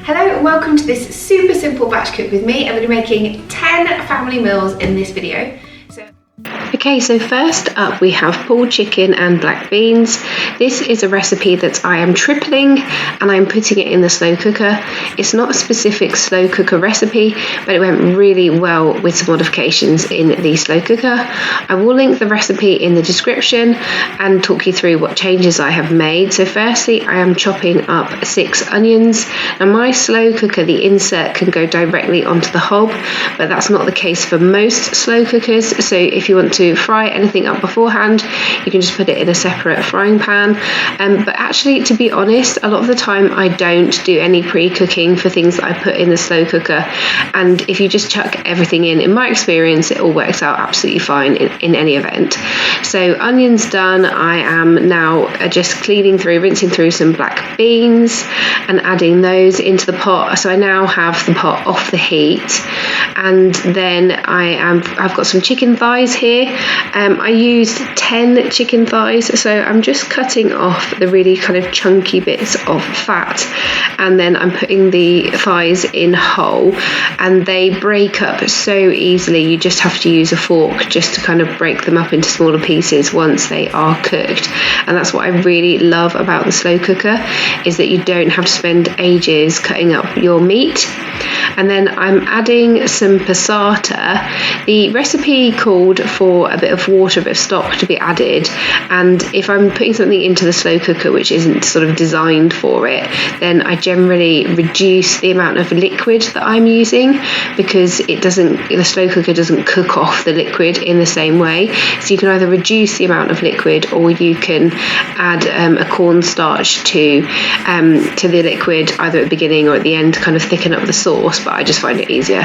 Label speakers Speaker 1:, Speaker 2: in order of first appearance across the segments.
Speaker 1: Hello and welcome to this super simple batch cook with me. I'm going to be making 10 family meals in this video. Okay, so first up we have pulled chicken and black beans. This is a recipe that I am tripling and I'm putting it in the slow cooker. It's not a specific slow cooker recipe, but it went really well with some modifications in the slow cooker. I will link the recipe in the description and talk you through what changes I have made. So firstly, I am chopping up 6 onions. Now my slow cooker, the insert can go directly onto the hob, but that's not the case for most slow cookers. So if you want to fry anything up beforehand, you can just put it in a separate frying pan. But actually, to be honest, a lot of the time I don't do any pre-cooking for things that I put in the slow cooker, and if you just chuck everything in my experience, it all works out absolutely fine in any event. So onions done, I am now just rinsing through some black beans and adding those into the pot. So I now have the pot off the heat, and then I've got some chicken thighs here. I used 10 chicken thighs, so I'm just cutting off the really kind of chunky bits of fat, and then I'm putting the thighs in whole, and they break up so easily. You just have to use a fork just to kind of break them up into smaller pieces once they are cooked. And that's what I really love about the slow cooker, is that you don't have to spend ages cutting up your meat. And then I'm adding some passata. The recipe called for a bit of water, a bit of stock to be added, and if I'm putting something into the slow cooker which isn't sort of designed for it, then I generally reduce the amount of liquid that I'm using, because the slow cooker doesn't cook off the liquid in the same way. So you can either reduce the amount of liquid, or you can add a cornstarch to the liquid either at the beginning or at the end to kind of thicken up the sauce, but I just find it easier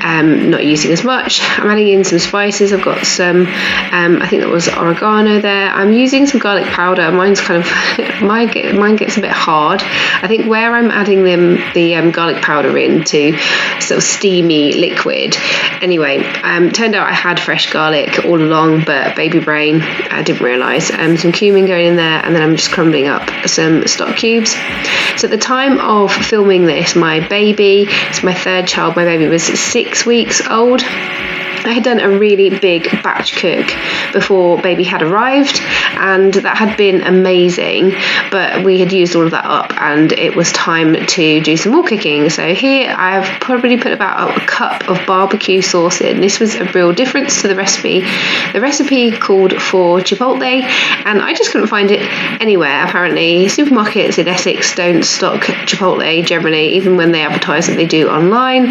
Speaker 1: not using as much. I'm adding in some spices. I've got some I think that was oregano there. I'm using some garlic powder. Mine's kind of mine gets a bit hard. I think where I'm adding the garlic powder into sort of steamy liquid. Anyway, turned out I had fresh garlic all along, but baby brain, I didn't realise. Some cumin going in there, and then I'm just crumbling up some stock cubes. So at the time of filming this, it's my third child, my baby was 6 weeks old. I had done a really big batch cook before baby had arrived, and that had been amazing, but we had used all of that up and it was time to do some more cooking. So here I've probably put about a cup of barbecue sauce in. This was a real difference to the recipe. The recipe called for chipotle, and I just couldn't find it anywhere. Apparently supermarkets in Essex don't stock chipotle generally, even when they advertise that they do online.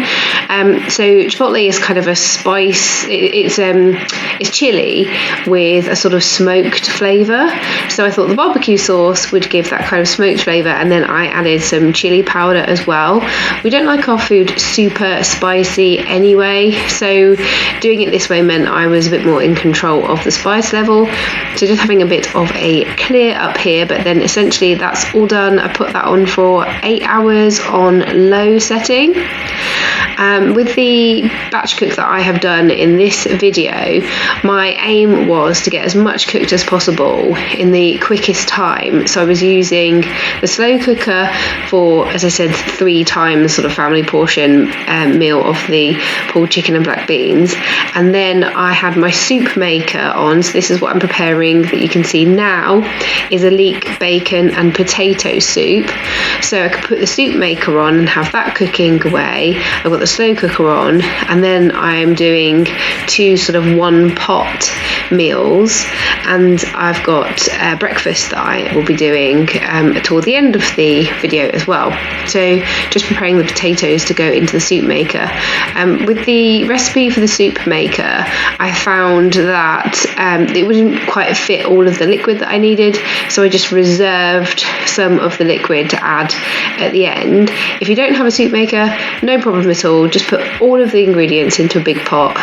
Speaker 1: So chipotle is kind of a spice. It's chili with a sort of smoked flavour. So I thought the barbecue sauce would give that kind of smoked flavour, and then I added some chili powder as well. We don't like our food super spicy anyway, so doing it this way meant I was a bit more in control of the spice level. So just having a bit of a clear up here, but then essentially that's all done. I put that on for 8 hours on low setting. With the batch cook that I have done in this video, my aim was to get as much cooked as possible in the quickest time. So I was using the slow cooker for, as I said, 3 times sort of family portion meal of the pulled chicken and black beans. And then I had my soup maker on. So this is what I'm preparing, that you can see now is a leek, bacon and potato soup. So I could put the soup maker on and have that cooking away. I've got the slow cooker on, and then I'm doing 2 sort of 1 pot meals, and I've got breakfast that I will be doing toward the end of the video as well. So just preparing the potatoes to go into the soup maker. With the recipe for the soup maker, I found that it wouldn't quite fit all of the liquid that I needed, so I just reserved some of the liquid to add at the end. If you don't have a soup maker, no problem at all. Just put all of the ingredients into a big pot,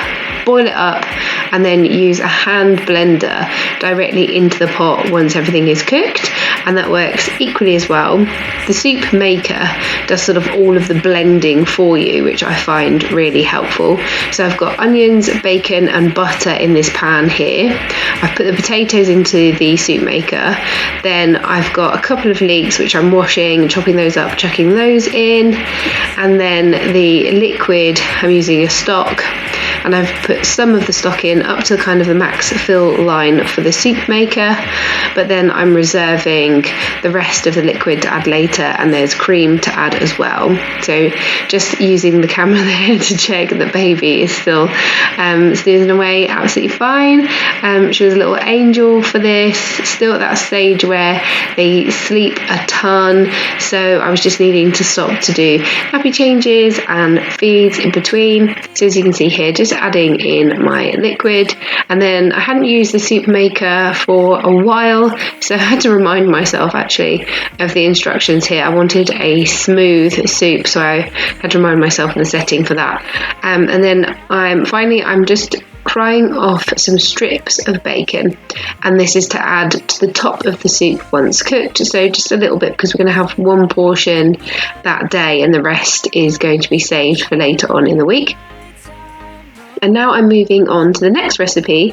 Speaker 1: boil it up, and then use a hand blender directly into the pot once everything is cooked, and that works equally as well. The soup maker does sort of all of the blending for you, which I find really helpful. So I've got onions, bacon and butter in this pan here. I've put the potatoes into the soup maker, then I've got a couple of leeks which I'm washing, chopping those up, chucking those in, and then the liquid, I'm using a stock, and I've put some of the stock in up to kind of the max fill line for the soup maker, but then I'm reserving the rest of the liquid to add later, and there's cream to add as well. So just using the camera there to check that baby is still snoozing away absolutely fine. She was a little angel for this, still at that stage where they sleep a ton, so I was just needing to stop to do nappy changes and feeds in between. So as you can see here, just adding in my liquid, and then I hadn't used the soup maker for a while, so I had to remind myself actually of the instructions here. I wanted a smooth soup, so I had to remind myself of the setting for that. And then I'm just frying off some strips of bacon, and this is to add to the top of the soup once cooked, so just a little bit, because we're going to have one portion that day and the rest is going to be saved for later on in the week. And now I'm moving on to the next recipe,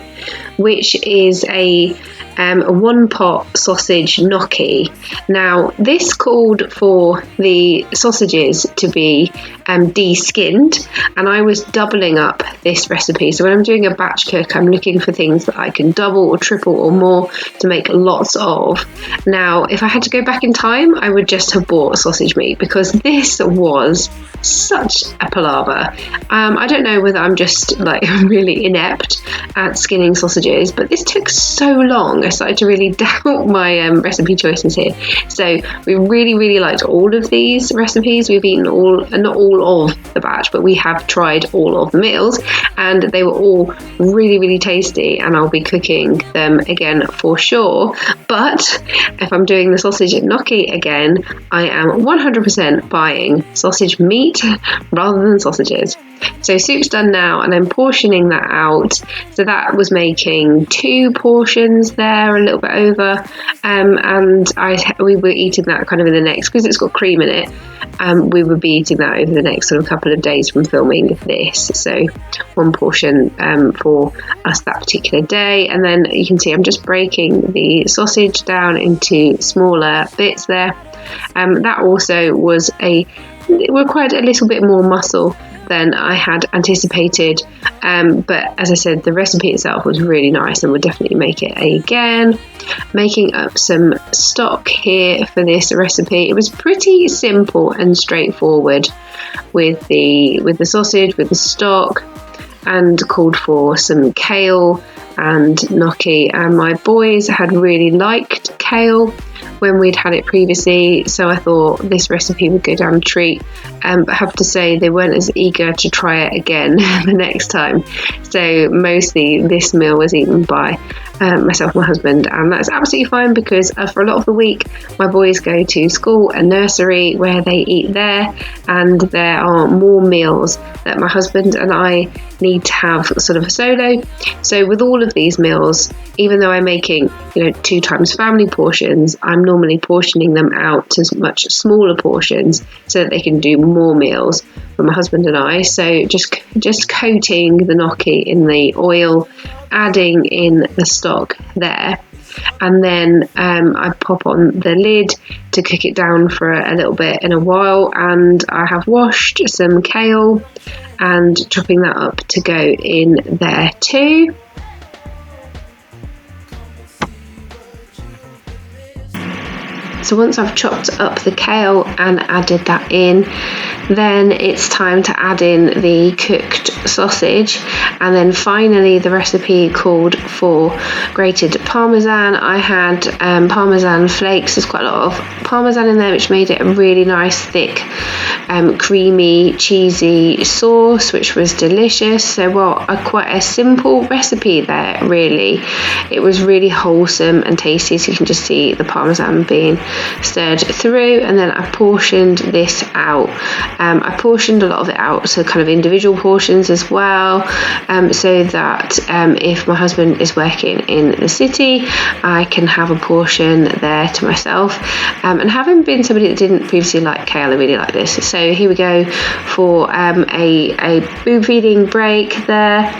Speaker 1: which is a one pot sausage gnocchi. Now this called for the sausages to be de-skinned, and I was doubling up this recipe. So when I'm doing a batch cook, I'm looking for things that I can double or triple or more to make lots of. Now if I had to go back in time, I would just have bought sausage meat, because this was such a palaver. I don't know whether I'm just like really inept at skinning sausages, but this took so long. I started to really doubt my recipe choices here. So we really liked all of these recipes. We've eaten not all of the batch, but we have tried all of the meals, and they were all really tasty, and I'll be cooking them again for sure. But if I'm doing the sausage gnocchi again, I am 100% buying sausage meat rather than sausages. So soup's done now, and I'm portioning that out. So that was making 2 portions there, a little bit over, and we were eating that kind of in the next, because it's got cream in it, we would be eating that over the next sort of couple of days from filming this. So 1 portion for us that particular day, and then you can see I'm just breaking the sausage down into smaller bits there. That also required a little bit more muscle than I had anticipated, but as I said, the recipe itself was really nice, and we'll definitely make it again. Making up some stock here for this recipe. It was pretty simple and straightforward with the sausage, with the stock, and called for some kale and gnocchi, and my boys had really liked kale when we'd had it previously, so I thought this recipe would go down a treat, but I have to say they weren't as eager to try it again the next time. So mostly this meal was eaten by myself and my husband, and that's absolutely fine, because for a lot of the week my boys go to school and nursery where they eat there, and there are more meals that my husband and I need to have sort of a solo. So with all of these meals, even though I'm making 2 times family portions, I'm normally portioning them out to much smaller portions so that they can do more meals for my husband and I. So just coating the gnocchi in the oil, adding in the stock there, and then I pop on the lid to cook it down for a little bit in a while, and I have washed some kale and chopping that up to go in there too. So once I've chopped up the kale and added that in, then it's time to add in the cooked sausage, and then finally the recipe called for grated parmesan. I had parmesan flakes. There's quite a lot of parmesan in there, which made it a really nice thick creamy, cheesy sauce, which was delicious. So quite a simple recipe there, really. It was really wholesome and tasty, so you can just see the parmesan being stirred through. And then I portioned this out. I portioned a lot of it out, so kind of individual portions as well, so that if my husband is working in the city, I can have a portion there to myself. And having been somebody that didn't previously like kale, I really like this. So here we go for a boob feeding break there.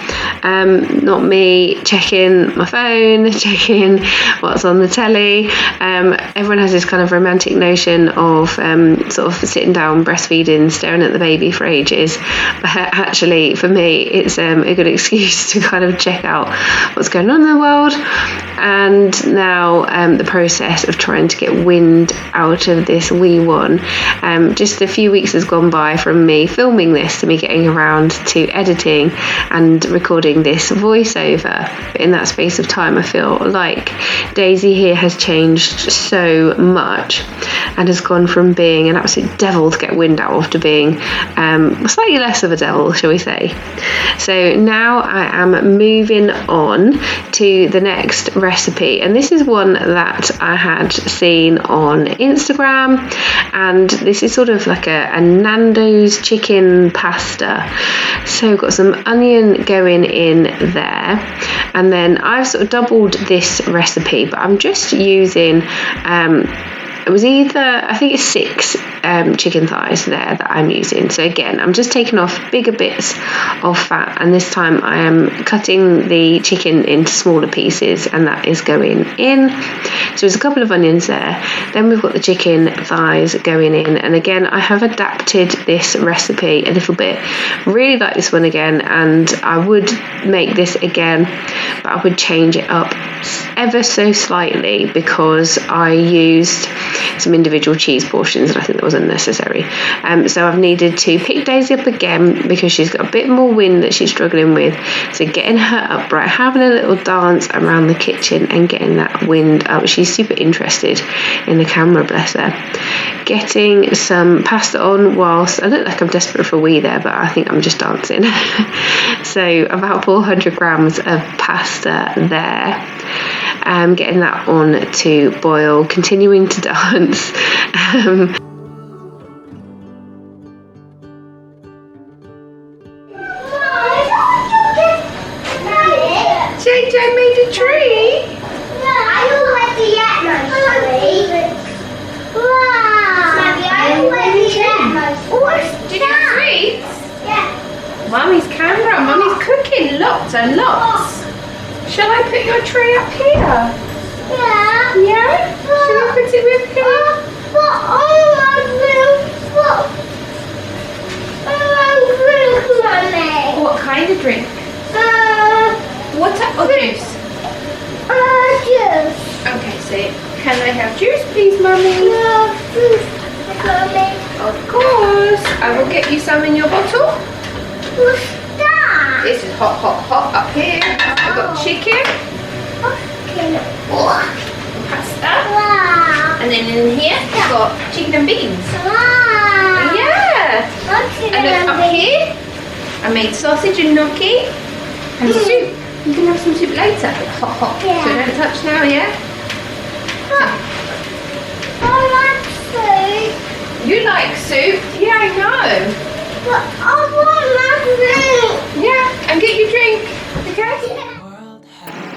Speaker 1: Not me checking my phone, checking what's on the telly. Everyone has this kind of romantic notion of sort of sitting down, breastfeeding, staring at the baby for ages. Actually, for me, it's a good excuse to kind of check out what's going on in the world. And now the process of trying to get wind out of this wee one. Just a few weeks has gone by from me filming this to me getting around to editing and recording this voiceover. But in that space of time, I feel like Daisy here has changed so much and has gone from being an absolute devil to get wind out of to being slightly less of a devil, shall we say. So now I am moving on to the next recipe, and this is one that I had seen on Instagram, and this is sort of like a Nando's chicken pasta. So got some onion going in there, and then I've sort of doubled this recipe, but I'm just using it was either, I think it's 6 chicken thighs there that I'm using. So again, I'm just taking off bigger bits of fat, and this time I am cutting the chicken into smaller pieces, and that is going in. So there's a couple of onions there. Then we've got the chicken thighs going in, and again, I have adapted this recipe a little bit. Really like this one again, and I would make this again, but I would change it up ever so slightly because I used some individual cheese portions, and I think that was unnecessary. So I've needed to pick Daisy up again because she's got a bit more wind that she's struggling with. So getting her upright, having a little dance around the kitchen and getting that wind up. She's super interested in the camera, bless her. Getting some pasta on whilst I look like I'm desperate for a wee there, but I think I'm just dancing. So about 400 grams of pasta there. Getting that on to boil, continuing to dance. JJ made a tree?
Speaker 2: No, I already ate my tree. Wow. Mommy, I already ate my tree.
Speaker 1: Did you have sweets?
Speaker 2: Yeah.
Speaker 1: Mummy's camera, Mummy's cooking lots and lots. Shall I put your tray up here?
Speaker 2: Yeah.
Speaker 1: Yeah? Shall we put it with him?
Speaker 2: But I want drink, Mommy.
Speaker 1: What kind of drink? Water or juice?
Speaker 2: Juice.
Speaker 1: Okay, so can I have juice, please, Mummy?
Speaker 2: No, juice, Mommy.
Speaker 1: Of course. I will get you some in your bottle.
Speaker 2: What's that?
Speaker 1: This is hot, hot, hot up here. I've got chicken.
Speaker 2: Okay.
Speaker 1: Pasta.
Speaker 2: Wow.
Speaker 1: And then in here, we've got chicken and beans.
Speaker 2: Wow.
Speaker 1: Yeah. And then up here, I made sausage and gnocchi and soup. You can have some soup later. It's hot, hot.
Speaker 2: Yeah.
Speaker 1: So don't touch now, yeah?
Speaker 2: I like soup.
Speaker 1: You like soup? Yeah, I know.
Speaker 2: But I want my drink.
Speaker 1: Yeah, and get your drink. Okay?
Speaker 2: Yeah.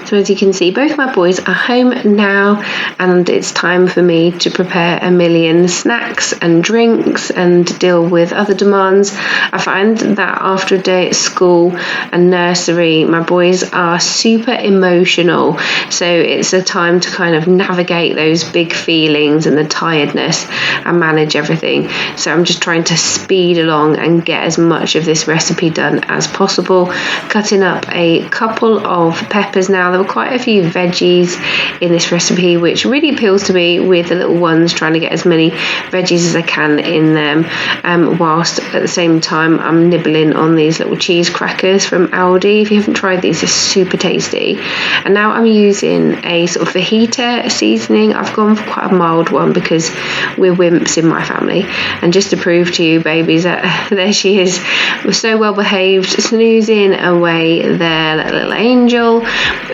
Speaker 1: So as you can see, both my boys are home now, and it's time for me to prepare a million snacks and drinks and deal with other demands. I find that after a day at school and nursery, my boys are super emotional, so it's a time to kind of navigate those big feelings and the tiredness and manage everything. So I'm just trying to speed along and get as much of this recipe done as possible. Cutting up a couple of peppers now there were quite a few veggies in this recipe, which really appeals to me with the little ones, trying to get as many veggies as I can in them, whilst at the same time I'm nibbling on these little cheese crackers from Aldi. If you haven't tried these, they're super tasty. And now I'm using a sort of fajita seasoning. I've gone for quite a mild one because we're wimps in my family, and just to prove to you babies that there she is, we're so well behaved, snoozing away there like a little angel,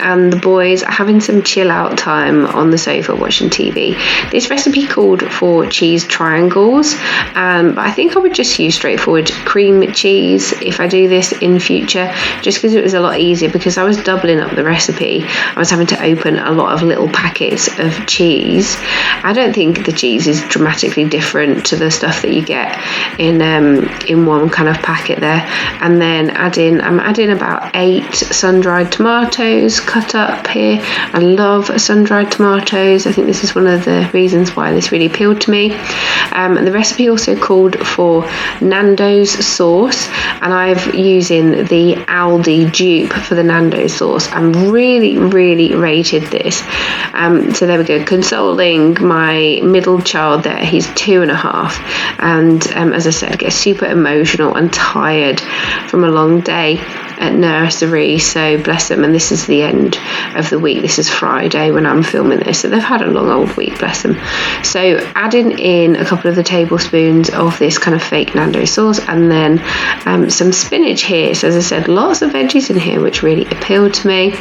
Speaker 1: and the boys are having some chill out time on the sofa watching TV. This recipe called for cheese triangles, but I think I would just use straightforward cream cheese if I do this in future, just because it was a lot easier. Because I was doubling up the recipe, I was having to open a lot of little packets of cheese. I don't think the cheese is dramatically different to the stuff that you get in one kind of packet there. And then I'm adding about 8 sun-dried tomatoes cut up here. I love sun-dried tomatoes. I think this is one of the reasons why this really appealed to me. And the recipe also called for Nando's sauce, and I've using the Aldi dupe for the Nando's sauce. I'm really rated this. So there we go, consoling my middle child there. He's 2.5, and as I said, gets super emotional and tired from a long day at nursery, so bless them. And this is the end of the week. This is Friday when I'm filming this, so they've had a long old week, bless them. So adding in a couple of the tablespoons of this kind of fake Nando sauce, and then some spinach here. So as I said, lots of veggies in here, which really appealed to me.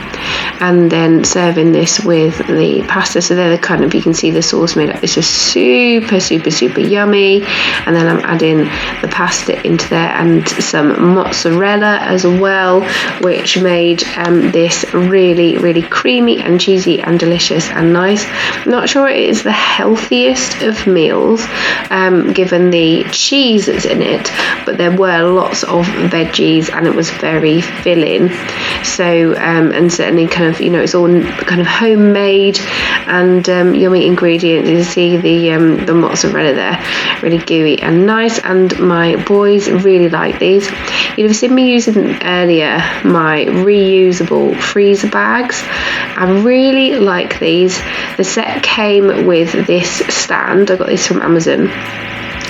Speaker 1: And then serving this with the pasta. So they're the kind of, you can see the sauce made up. It's just super yummy. And then I'm adding the pasta into there, and some mozzarella as well, which made this really creamy and cheesy and delicious and nice. I'm not sure it is the healthiest of meals given the cheese that's in it, but there were lots of veggies and it was very filling. So and certainly kind of, you know, it's all kind of homemade and yummy ingredients. You see the mozzarella there, really gooey and nice, and my boys really like these. You'd have seen me using earlier my reusable freezer bags. I really like these. The set came with this stand. I got this from Amazon.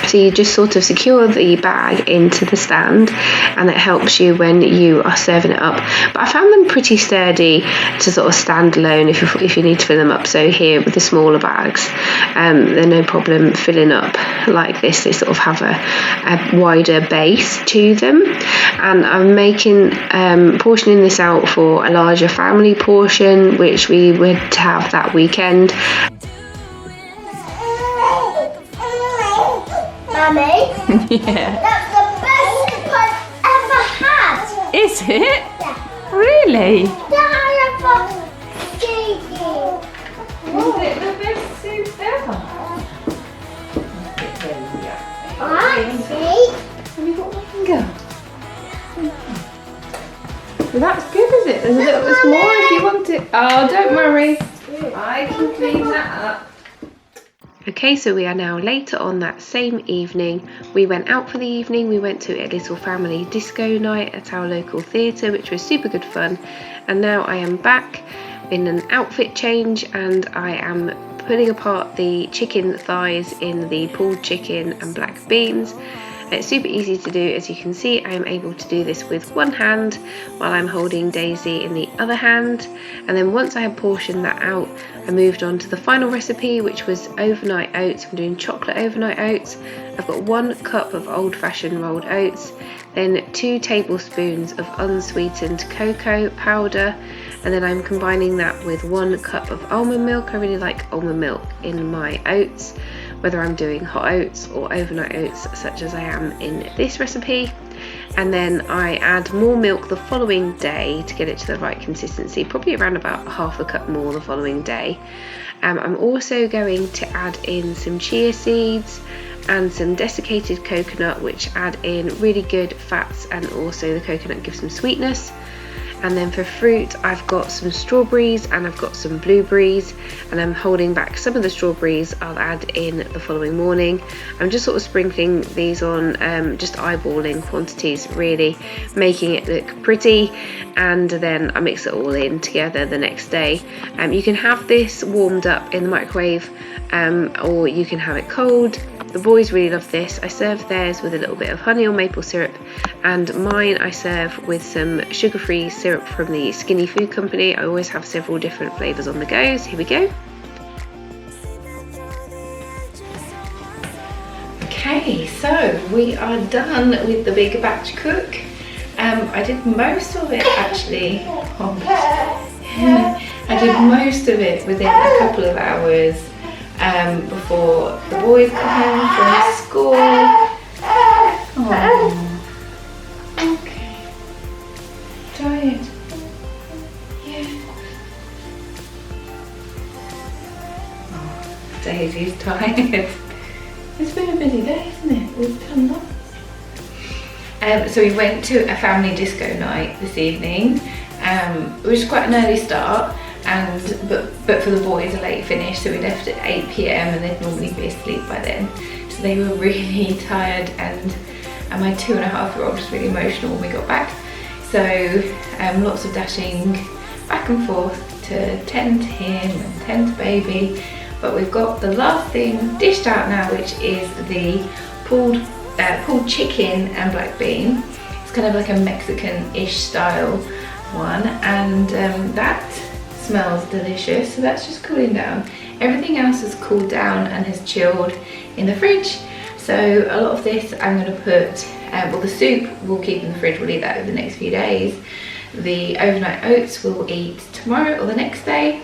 Speaker 1: So you just sort of secure the bag into the stand, and it helps you when you are serving it up. But I found them pretty sturdy to sort of stand alone if you need to fill them up. So here with the smaller bags, they're no problem filling up like this. They sort of have a wider base to them. And I'm making portioning this out for a larger family portion, which we would have that weekend.
Speaker 2: Mummy?
Speaker 3: Yeah.
Speaker 2: That's the best I've ever had.
Speaker 3: Is it?
Speaker 2: Yeah.
Speaker 3: Really?
Speaker 2: That I ever eaten.
Speaker 3: Is it the best soup ever?
Speaker 2: Auntie.
Speaker 3: Have you got one go? Well, that's good, is it? There's more if you want it. Oh, don't worry. I can clean that up.
Speaker 1: Okay, so we are now later on that same evening. We went out for the evening. We went to a little family disco night at our local theatre, which was super good fun. And now I am back in an outfit change, and I am putting apart the chicken thighs in the pulled chicken and black beans. It's super easy to do. As you can see, I am able to do this with one hand while I'm holding Daisy in the other hand. And then once I had portioned that out, I moved on to the final recipe, which was overnight oats. I'm doing chocolate overnight oats. I've got 1 cup of old-fashioned rolled oats, then 2 tablespoons of unsweetened cocoa powder, and then I'm combining that with 1 cup of almond milk. I really like almond milk in my oats, whether I'm doing hot oats or overnight oats such as I am in this recipe. And then I add more milk the following day to get it to the right consistency, probably around about half a cup more the following day. I'm also going to add in some chia seeds and some desiccated coconut, which add in really good fats, and also the coconut gives some sweetness. And then for fruit, I've got some strawberries and I've got some blueberries, and I'm holding back some of the strawberries I'll add in the following morning. I'm just sort of sprinkling these on, just eyeballing quantities really, making it look pretty, and then I mix it all in together the next day. You can have this warmed up in the microwave, or you can have it cold. The boys really love this. I serve theirs with a little bit of honey or maple syrup, and mine I serve with some sugar-free syrup from the Skinny Food Company. I always have several different flavours on the go, so here we go. Okay, so we are done with the big batch cook. I did most of it actually. I did most of it within a couple of hours before the boys come home from school. Oh, okay. Tired? Yeah. Oh, Daisy's tired. It's been a busy day, isn't it? We've done lots. So we went to a family disco night this evening, which was quite an early start, but for the boys a late finish, so we left at 8 PM and they'd normally be asleep by then. So they were really tired, and my 2.5-year-old was really emotional when we got back. So lots of dashing back and forth to tend to him and tend to baby. But we've got the last thing dished out now, which is the pulled chicken and black bean. It's kind of like a Mexican-ish style one, and that smells delicious. So that's just cooling down. Everything else has cooled down and has chilled in the fridge. So a lot of this I'm going to put, well, the soup we'll keep in the fridge, we'll eat that over the next few days. The overnight oats we'll eat tomorrow or the next day.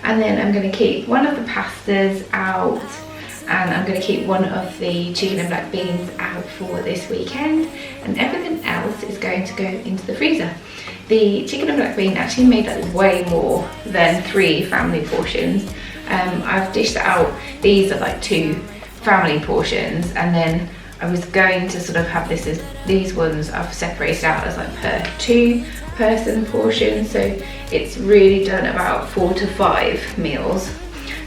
Speaker 1: And then I'm going to keep one of the pastas out, and I'm going to keep one of the chicken and black beans out for this weekend, and everything else is going to go into the freezer. The chicken and black bean actually made like way more than 3 family portions. I've dished out, these are like 2 family portions, and then I was going to sort of have this as, these ones I've separated out as like per 2-person portion, so it's really done about 4 to 5 meals,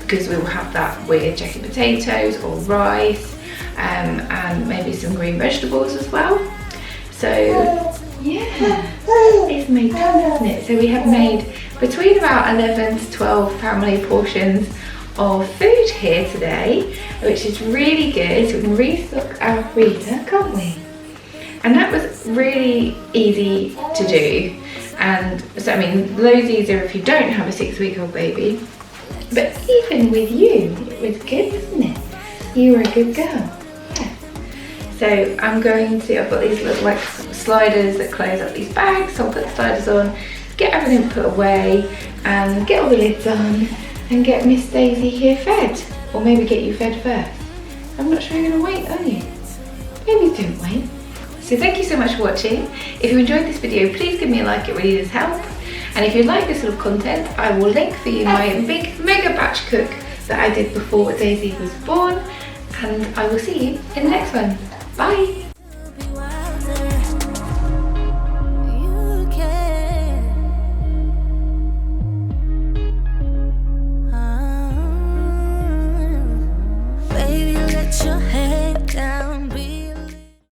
Speaker 1: because we will have that with jacket potatoes or rice, and maybe some green vegetables as well. So yeah, it's made done, hasn't it? So we have made between about 11 to 12 family portions of food here today, which is really good. So we can restock our freezer, can't we? And that was really easy to do. And so, I mean, loads easier if you don't have a 6-week-old baby. But even with you, it was good, wasn't it? You were a good girl. Yeah. So I'm going to, I've got these little like sliders that close up these bags. So I'll put the sliders on, get everything put away, and get all the lids on, and get Miss Daisy here fed. Or maybe get you fed first. I'm not sure you're gonna wait, are you? Maybe don't wait. So thank you so much for watching. If you enjoyed this video, please give me a like, it really does help. And if you like this sort of content, I will link for you my big mega batch cook that I did before Daisy was born. And I will see you in the next one. Bye.